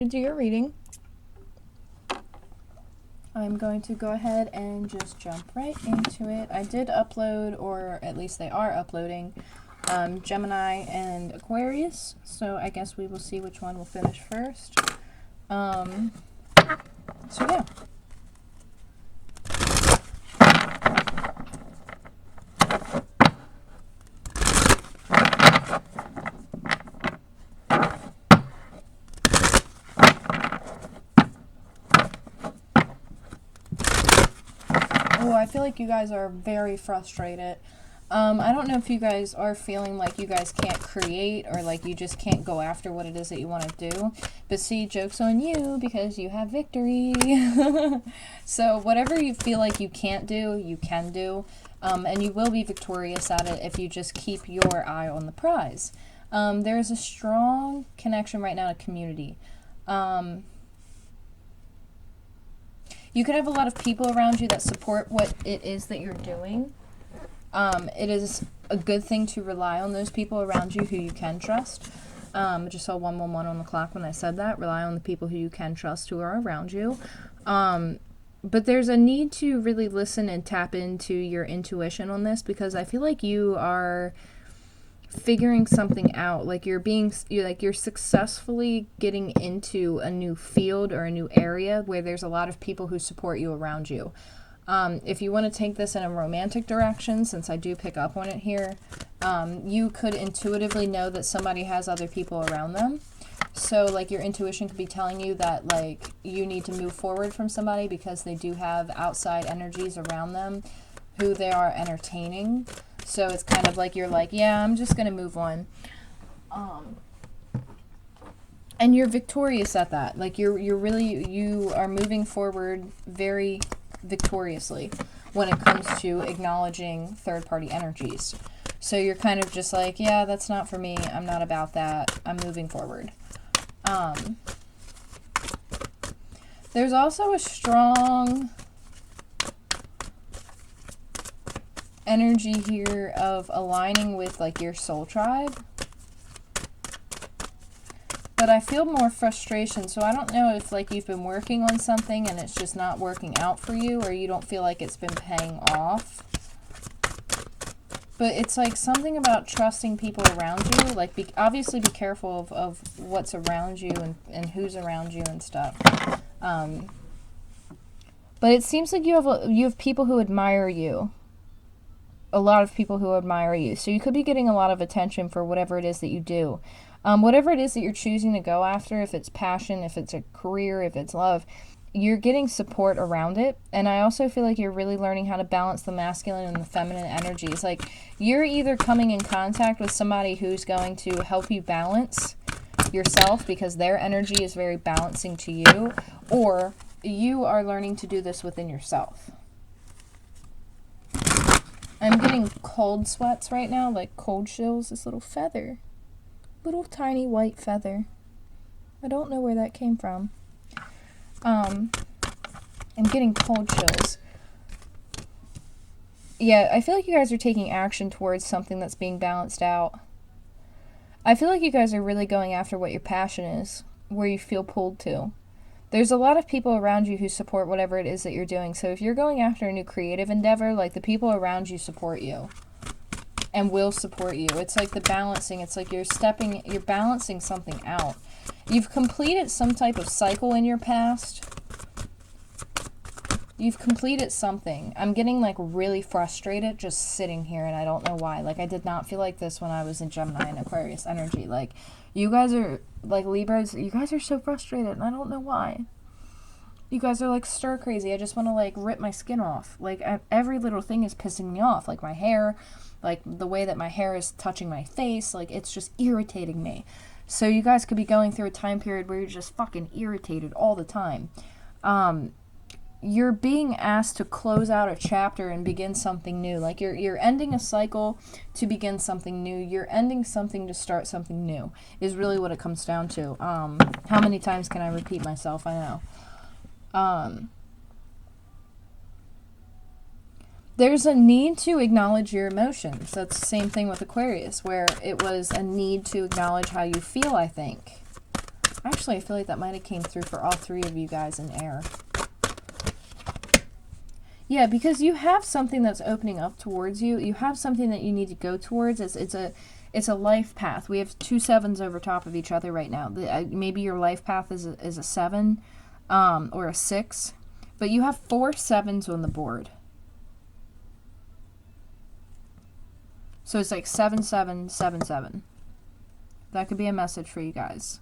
To do your reading, I'm going to go ahead and just jump right into it. I did upload, or at least they are uploading, Gemini and Aquarius, so I guess we will see which one will finish first. So yeah. Oh, I feel like you guys are very frustrated. I don't know if you guys are feeling like you guys can't create or like you just can't go after what it is that you want to do. But see, joke's on you because you have victory. So whatever you feel like you can't do, you can do. And you will be victorious at it if you just keep your eye on the prize. There is a strong connection right now to community. You could have a lot of people around you that support what it is that you're doing. It is a good thing to rely on those people around you who you can trust. I just saw 111 on the clock when I said that. Rely on the people who you can trust who are around you. But there's a need to really listen and tap into your intuition on this, because I feel like you are figuring something out. Like you're successfully getting into a new field or a new area where there's a lot of people who support you around you. If you want to take this in a romantic direction, since I do pick up on it here, you could intuitively know that somebody has other people around them. So like your intuition could be telling you that like you need to move forward from somebody because they do have outside energies around them who they are entertaining. So it's kind of like you're like, yeah, I'm just going to move on. And you're victorious at that. Like you are moving forward very victoriously when it comes to acknowledging third-party energies. So you're kind of just like, yeah, that's not for me. I'm not about that. I'm moving forward. There's also a strong energy here of aligning with like your soul tribe. But I feel more frustration, so I don't know if like you've been working on something and it's just not working out for you, or you don't feel like it's been paying off. But it's like something about trusting people around you. Like obviously be careful of what's around you and who's around you and stuff. But it seems like you have people who admire you. A lot of people who admire you. So you could be getting a lot of attention for whatever it is that you do. Whatever it is that you're choosing to go after, if it's passion, if it's a career, if it's love, you're getting support around it. And I also feel like you're really learning how to balance the masculine and the feminine energies. Like you're either coming in contact with somebody who's going to help you balance yourself because their energy is very balancing to you, or you are learning to do this within yourself. I'm getting cold sweats right now, like cold chills, this little feather. Little tiny white feather. I don't know where that came from. I'm getting cold chills. Yeah, I feel like you guys are taking action towards something that's being balanced out. I feel like you guys are really going after what your passion is, where you feel pulled to. There's a lot of people around you who support whatever it is that you're doing. So if you're going after a new creative endeavor, like the people around you support you and will support you. It's like the balancing. It's like you're balancing something out. You've completed some type of cycle in your past. You've completed something. I'm getting like really frustrated just sitting here, and I don't know why. Like I did not feel like this when I was in Gemini and Aquarius energy. Like you guys are like Libras, you guys are so frustrated and I don't know why. You guys are like stir crazy. I just want to like rip my skin off. Like every little thing is pissing me off. Like my hair, like the way that my hair is touching my face, like it's just irritating me. So you guys could be going through a time period where you're just fucking irritated all the time. You're being asked to close out a chapter and begin something new. Like you're ending a cycle to begin something new. You're ending something to start something new is really what it comes down to. How many times can I repeat myself? I know. There's a need to acknowledge your emotions. That's the same thing with Aquarius, where it was a need to acknowledge how you feel, I think. Actually, I feel like that might have came through for all three of you guys in air. Yeah, because you have something that's opening up towards you. You have something that you need to go towards. It's a life path. We have 2 sevens over top of each other right now. Maybe your life path is a 7 or a 6. But you have 4 sevens on the board. So it's like 7, 7, 7, 7. That could be a message for you guys.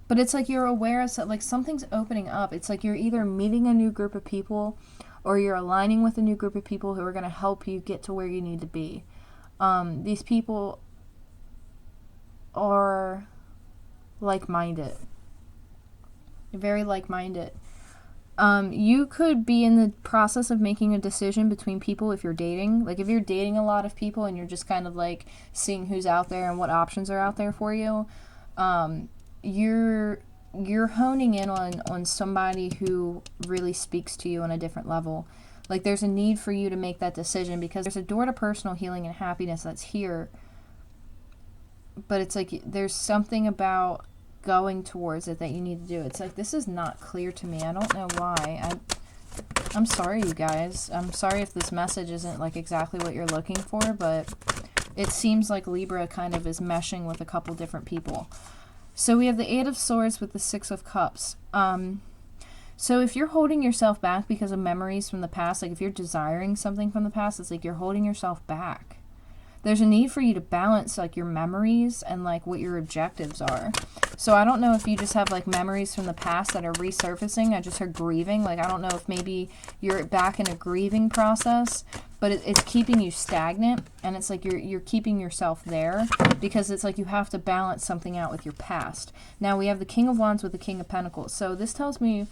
But it's like you're aware of like something's opening up. It's like you're either meeting a new group of people or you're aligning with a new group of people who are going to help you get to where you need to be. These people are like-minded. Very like-minded. You could be in the process of making a decision between people if you're dating. Like if you're dating a lot of people and you're just kind of like seeing who's out there and what options are out there for you, you're honing in on somebody who really speaks to you on a different level. Like there's a need for you to make that decision because there's a door to personal healing and happiness that's here. But it's like there's something about going towards it that you need to do. It's like this is not clear to me. I don't know why. I'm sorry, you guys. I'm sorry if this message isn't like exactly what you're looking for, but it seems like Libra kind of is meshing with a couple different people. So we have the 8 of Swords with the 6 of Cups. So if you're holding yourself back because of memories from the past, like if you're desiring something from the past, it's like you're holding yourself back. There's a need for you to balance like your memories and like what your objectives are. So I don't know if you just have like memories from the past that are resurfacing. I just heard grieving. Like I don't know if maybe you're back in a grieving process, but it's keeping you stagnant, and it's like you're keeping yourself there because it's like you have to balance something out with your past. Now we have the King of Wands with the King of Pentacles. So this tells me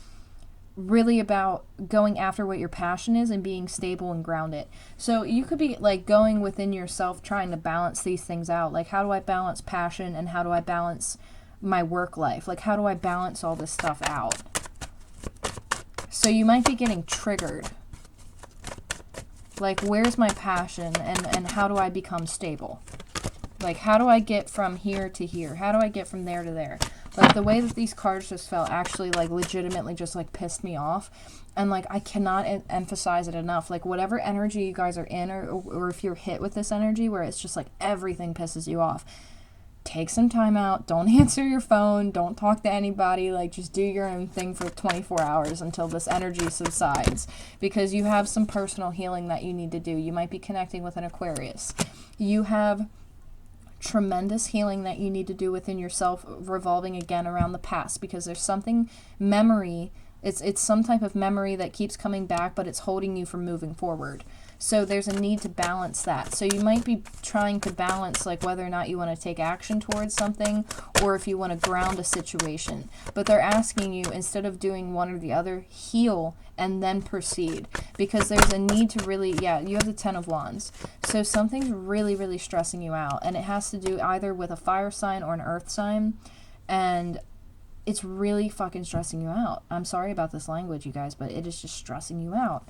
really about going after what your passion is and being stable and grounded. So you could be like going within yourself trying to balance these things out. Like how do I balance passion and how do I balance my work life? Like how do I balance all this stuff out? So you might be getting triggered. Like where's my passion and how do I become stable? Like how do I get from here to here? How do I get from there to there? Like the way that these cards just felt actually like legitimately just like pissed me off. And like I cannot emphasize it enough. Like whatever energy you guys are in or if you're hit with this energy where it's just like everything pisses you off, take some time out. Don't answer your phone. Don't talk to anybody. Like just do your own thing for 24 hours until this energy subsides, because you have some personal healing that you need to do. You might be connecting with an Aquarius. You have tremendous healing that you need to do within yourself, revolving again around the past, because there's something memory. It's some type of memory that keeps coming back, but it's holding you from moving forward. So there's a need to balance that. So you might be trying to balance like whether or not you want to take action towards something or if you want to ground a situation. But they're asking you, instead of doing one or the other, heal and then proceed. Because there's a need to really, yeah, you have the 10 of Wands. So something's really, really stressing you out. And it has to do either with a fire sign or an earth sign. And it's really fucking stressing you out. I'm sorry about this language, you guys, but it is just stressing you out.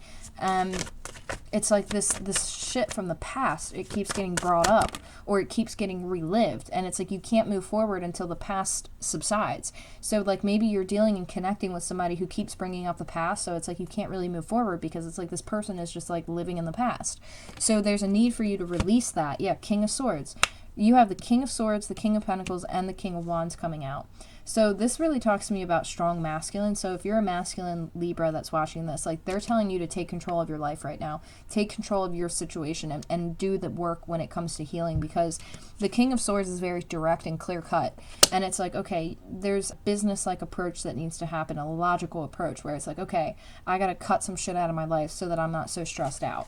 It's like this shit from the past, it keeps getting brought up or it keeps getting relived, and it's like you can't move forward until the past subsides. So like maybe you're dealing and connecting with somebody who keeps bringing up the past, so it's like you can't really move forward because it's like this person is just like living in the past. So there's a need for you to release that. Yeah, King of Swords. You have the King of Swords, the King of Pentacles, and the King of Wands coming out. So this really talks to me about strong masculine. So if you're a masculine Libra that's watching this, like they're telling you to take control of your life right now. Take control of your situation and do the work when it comes to healing, because the King of Swords is very direct and clear cut. And it's like, okay, there's a business-like approach that needs to happen, a logical approach where it's like, okay, I got to cut some shit out of my life so that I'm not so stressed out.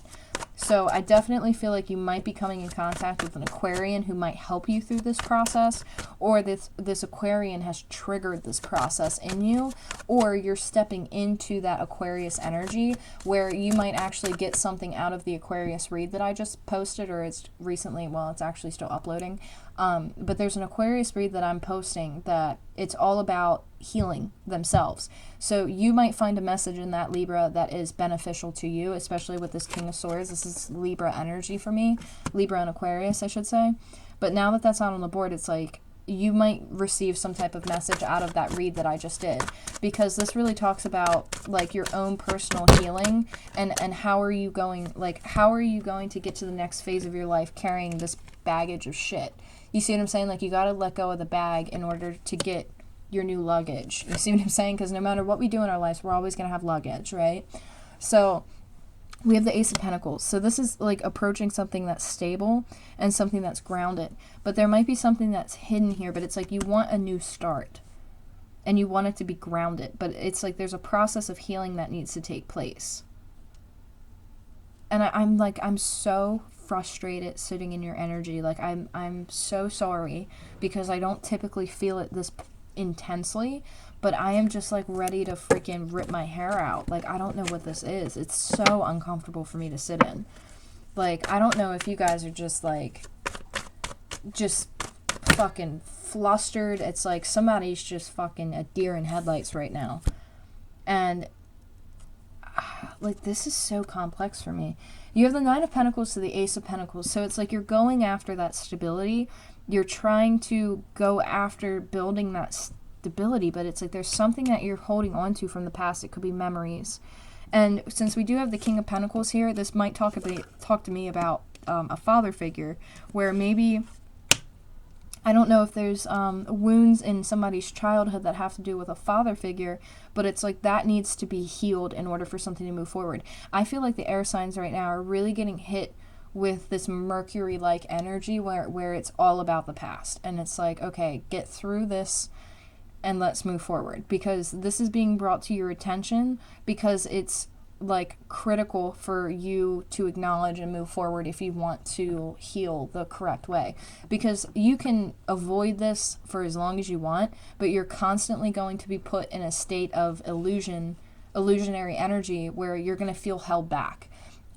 So I definitely feel like you might be coming in contact with an Aquarian who might help you through this process, or this Aquarian has triggered this process in you, or you're stepping into that Aquarius energy where you might actually get something out of the Aquarius read that I just posted, or it's recently, well, it's actually still uploading. But there's an Aquarius read that I'm posting that it's all about healing themselves. So you might find a message in that, Libra, that is beneficial to you, especially with this King of Swords. This is Libra energy for me. Libra and Aquarius, I should say. But now that that's out on the board, it's like you might receive some type of message out of that read that I just did, because this really talks about like your own personal healing and how are you going to get to the next phase of your life carrying this baggage of shit. You see what I'm saying? Like, you got to let go of the bag in order to get your new luggage. You see what I'm saying? Because no matter what we do in our lives, we're always going to have luggage, right? So we have the Ace of Pentacles. So this is like approaching something that's stable and something that's grounded. But there might be something that's hidden here, but it's like you want a new start and you want it to be grounded. But it's like there's a process of healing that needs to take place. And I'm so frustrated sitting in your energy. Like, I'm so sorry, because I don't typically feel it this intensely, but I am just like ready to freaking rip my hair out. Like, I don't know what this is. It's so uncomfortable for me to sit in. Like, I don't know if you guys are just like just fucking flustered. It's like somebody's just fucking a deer in headlights right now. And like, this is so complex for me. You have the Nine of Pentacles to the Ace of Pentacles. So it's like you're going after that stability. You're trying to go after building that stability, but it's like there's something that you're holding on to from the past. It could be memories. And since we do have the King of Pentacles here, this might talk to me about a father figure, where maybe, I don't know if there's wounds in somebody's childhood that have to do with a father figure, but it's like that needs to be healed in order for something to move forward. I feel like the air signs right now are really getting hit with this Mercury-like energy where it's all about the past. And it's like, okay, get through this and let's move forward. Because this is being brought to your attention because it's like critical for you to acknowledge and move forward if you want to heal the correct way. Because you can avoid this for as long as you want, but you're constantly going to be put in a state of illusionary energy where you're going to feel held back.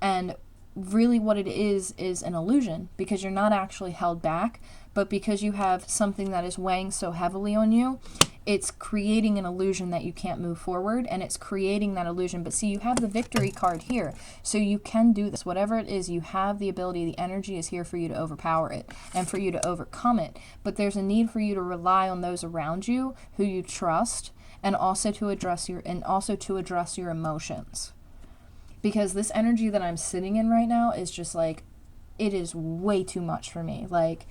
And really what it is an illusion, because you're not actually held back, but because you have something that is weighing so heavily on you, it's creating an illusion that you can't move forward, and it's creating that illusion. But see, you have the victory card here, so you can do this. Whatever it is, you have the ability, the energy is here for you to overpower it and for you to overcome it. But there's a need for you to rely on those around you who you trust, and also to address your emotions. Because this energy that I'm sitting in right now is just like, it is way too much for me. Like,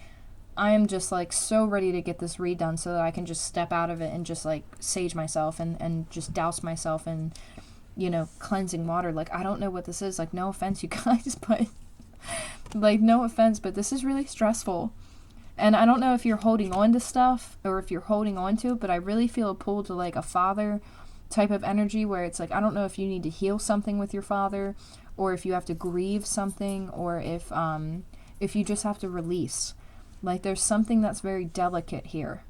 I am just like so ready to get this read done so that I can just step out of it and just like sage myself and just douse myself in, cleansing water. Like, I don't know what this is. Like, no offense, you guys, but like, no offense, but this is really stressful. And I don't know if you're holding on to stuff or if you're holding on to it, but I really feel a pull to like a father type of energy where it's like, I don't know if you need to heal something with your father, or if you have to grieve something, or if you just have to release. Like, there's something that's very delicate here.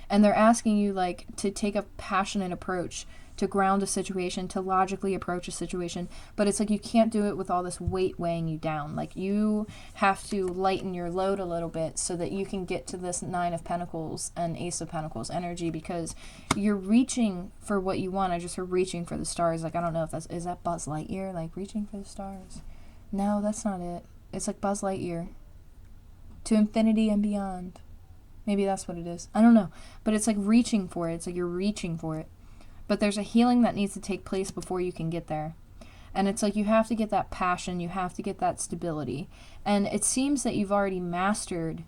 And they're asking you, like, to take a passionate approach, to ground a situation, to logically approach a situation. But it's like you can't do it with all this weight weighing you down. Like, you have to lighten your load a little bit so that you can get to this Nine of Pentacles and Ace of Pentacles energy, because you're reaching for what you want. I just heard reaching for the stars. Like, I don't know if is that Buzz Lightyear? Like, reaching for the stars? No, that's not it. It's like Buzz Lightyear. To infinity and beyond. Maybe that's what it is. I don't know. But it's like reaching for it. It's like you're reaching for it. But there's a healing that needs to take place before you can get there. And it's like you have to get that passion. You have to get that stability. And it seems that you've already mastered.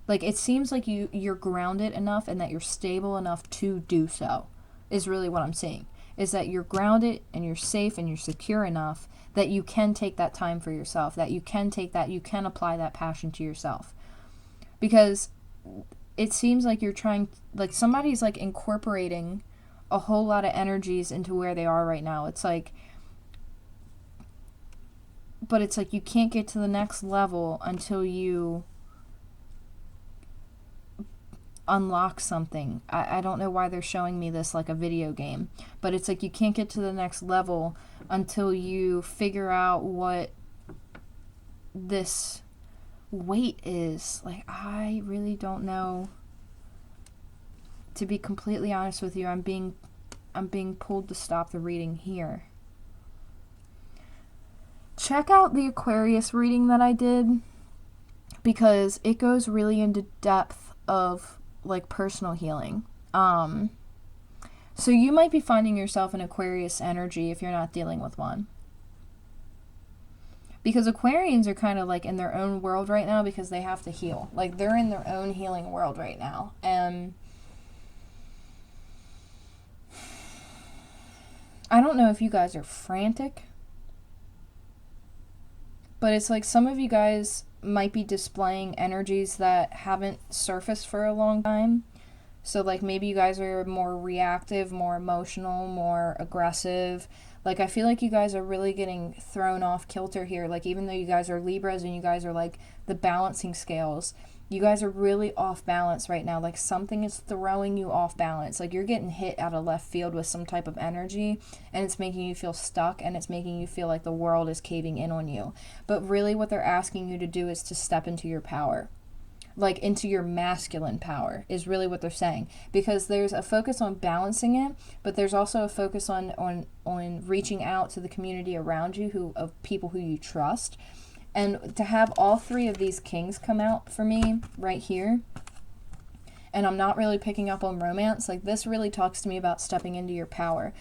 Like, it seems like you're grounded enough and that you're stable enough to do so. Is really what I'm seeing. Is that you're grounded and you're safe and you're secure enough that you can take that time for yourself, that you can apply that passion to yourself. Because it seems like you're trying, like somebody's like incorporating a whole lot of energies into where they are right now. It's like, but it's like you can't get to the next level until you unlock something. I don't know why they're showing me this like a video game, but it's like you can't get to the next level until you figure out what this weight is. Like, I really don't know. To be completely honest with you, I'm being pulled to stop the reading here. Check out the Aquarius reading that I did, because it goes really into depth of like personal healing. So you might be finding yourself in Aquarius energy if you're not dealing with one. Because Aquarians are kind of like in their own world right now because they have to heal. Like they're in their own healing world right now. And I don't know if you guys are frantic, but it's like some of you guys might be displaying energies that haven't surfaced for a long time. So like maybe you guys are more reactive, more emotional, more aggressive. Like I feel like you guys are really getting thrown off kilter here. Like even though you guys are Libras and you guys are like the balancing scales, you guys are really off balance right now. Like something is throwing you off balance. Like you're getting hit out of left field with some type of energy and it's making you feel stuck and it's making you feel like the world is caving in on you. But really what they're asking you to do is to step into your power. Like into your masculine power is really what they're saying, because there's a focus on balancing it, but there's also a focus on reaching out to the community around you of people who you trust. And to have all three of these kings come out for me right here, and I'm not really picking up on romance, like this really talks to me about stepping into your power,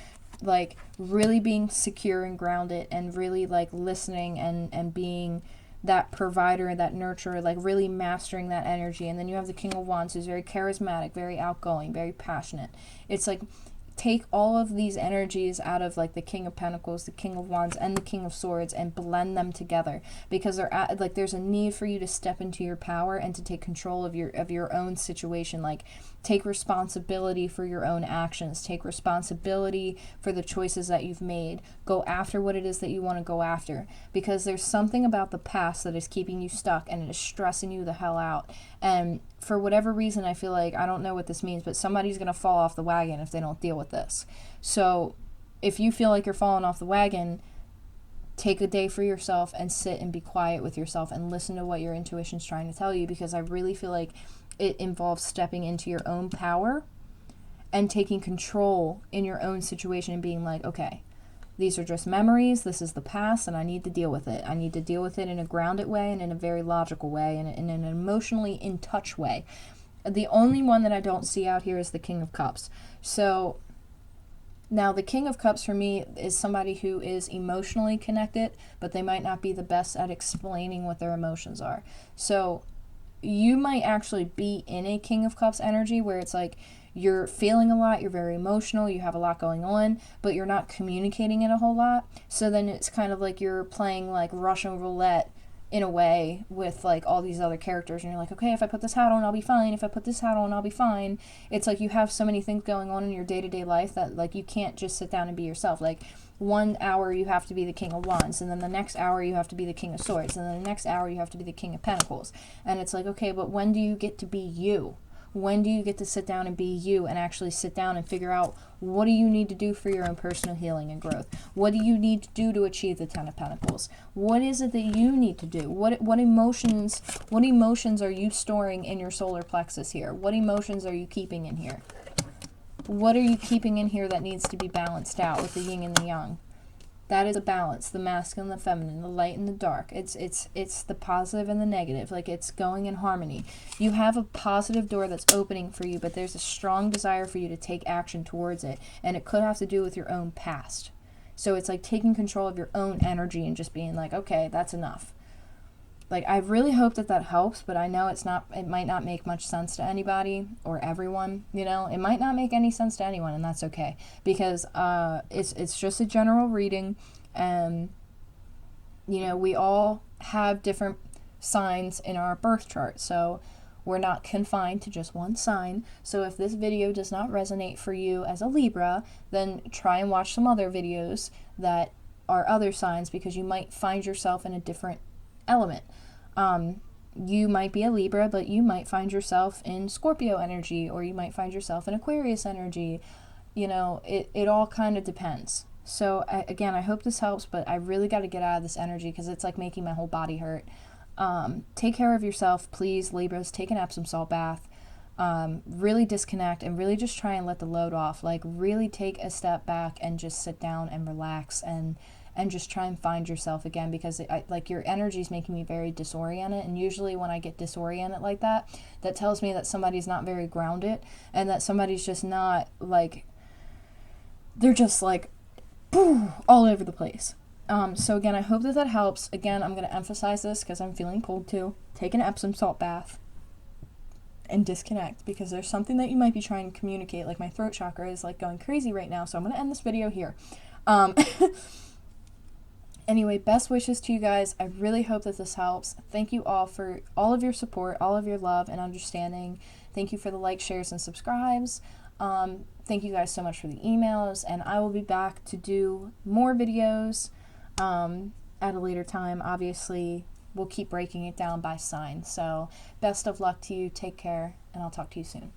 like really being secure and grounded and really like listening and being that provider, that nurturer, like really mastering that energy. And then you have the King of Wands, who's very charismatic, very outgoing, very passionate. It's like take all of these energies out of like the King of Pentacles, the King of Wands, and the King of Swords and blend them together, because there's a need for you to step into your power and to take control of your own situation. Like take responsibility for your own actions, take responsibility for the choices that you've made, go after what it is that you want to go after, because there's something about the past that is keeping you stuck and it is stressing you the hell out. And for whatever reason, I feel like, I don't know what this means, but somebody's going to fall off the wagon if they don't deal with this. So if you feel like you're falling off the wagon, take a day for yourself and sit and be quiet with yourself and listen to what your intuition's trying to tell you, because I really feel like it involves stepping into your own power and taking control in your own situation and being like, okay, these are just memories, this is the past, and I need to deal with it. I need to deal with it in a grounded way and in a very logical way and in an emotionally in touch way. The only one that I don't see out here is the King of Cups. So now the King of Cups for me is somebody who is emotionally connected, but they might not be the best at explaining what their emotions are. So you might actually be in a King of Cups energy where it's like you're feeling a lot, you're very emotional, you have a lot going on, but you're not communicating it a whole lot. So then it's kind of like you're playing like Russian roulette in a way with like all these other characters, and you're like, okay, if I put this hat on, I'll be fine. If I put this hat on, I'll be fine. It's like you have so many things going on in your day-to-day life that like you can't just sit down and be yourself. Like 1 hour you have to be the King of Wands, and then the next hour you have to be the King of Swords, and then the next hour you have to be the King of Pentacles. And it's like, okay, but when do you get to be you? When do you get to sit down and be you and actually sit down and figure out what do you need to do for your own personal healing and growth? What do you need to do to achieve the Ten of Pentacles? What is it that you need to do? What emotions are you storing in your solar plexus here? What emotions are you keeping in here? What are you keeping in here that needs to be balanced out with the yin and the yang? That is a balance, the masculine and the feminine, the light and the dark. It's the positive and the negative. Like it's going in harmony. You have a positive door that's opening for you, but there's a strong desire for you to take action towards it. And it could have to do with your own past. So it's like taking control of your own energy and just being like, okay, that's enough. Like, I really hope that helps, but I know it might not make much sense to anybody or everyone, you know? It might not make any sense to anyone, and that's okay, because it's just a general reading, and, you know, we all have different signs in our birth chart, so we're not confined to just one sign. So if this video does not resonate for you as a Libra, then try and watch some other videos that are other signs, because you might find yourself in a different element. You might be a Libra, but you might find yourself in Scorpio energy, or you might find yourself in Aquarius energy. You know, it all kind of depends. So again, I hope this helps, but I really got to get out of this energy because it's like making my whole body hurt. Take care of yourself, please, Libras. Take an Epsom salt bath. Really disconnect and really just try and let the load off. Like really take a step back and just sit down and relax and and just try and find yourself again, because like your energy is making me very disoriented, and usually when I get disoriented like that, that tells me that somebody's not very grounded, and that somebody's just not like, they're just like all over the place. So again, I hope that that helps. Again, I'm going to emphasize this because I'm feeling pulled to take an Epsom salt bath and disconnect, because there's something that you might be trying to communicate. Like my throat chakra is like going crazy right now, so I'm going to end this video here. Anyway, best wishes to you guys. I really hope that this helps. Thank you all for all of your support, all of your love and understanding. Thank you for the likes, shares, and subscribes. Thank you guys so much for the emails, and I will be back to do more videos at a later time. Obviously, we'll keep breaking it down by sign. So best of luck to you. Take care, and I'll talk to you soon.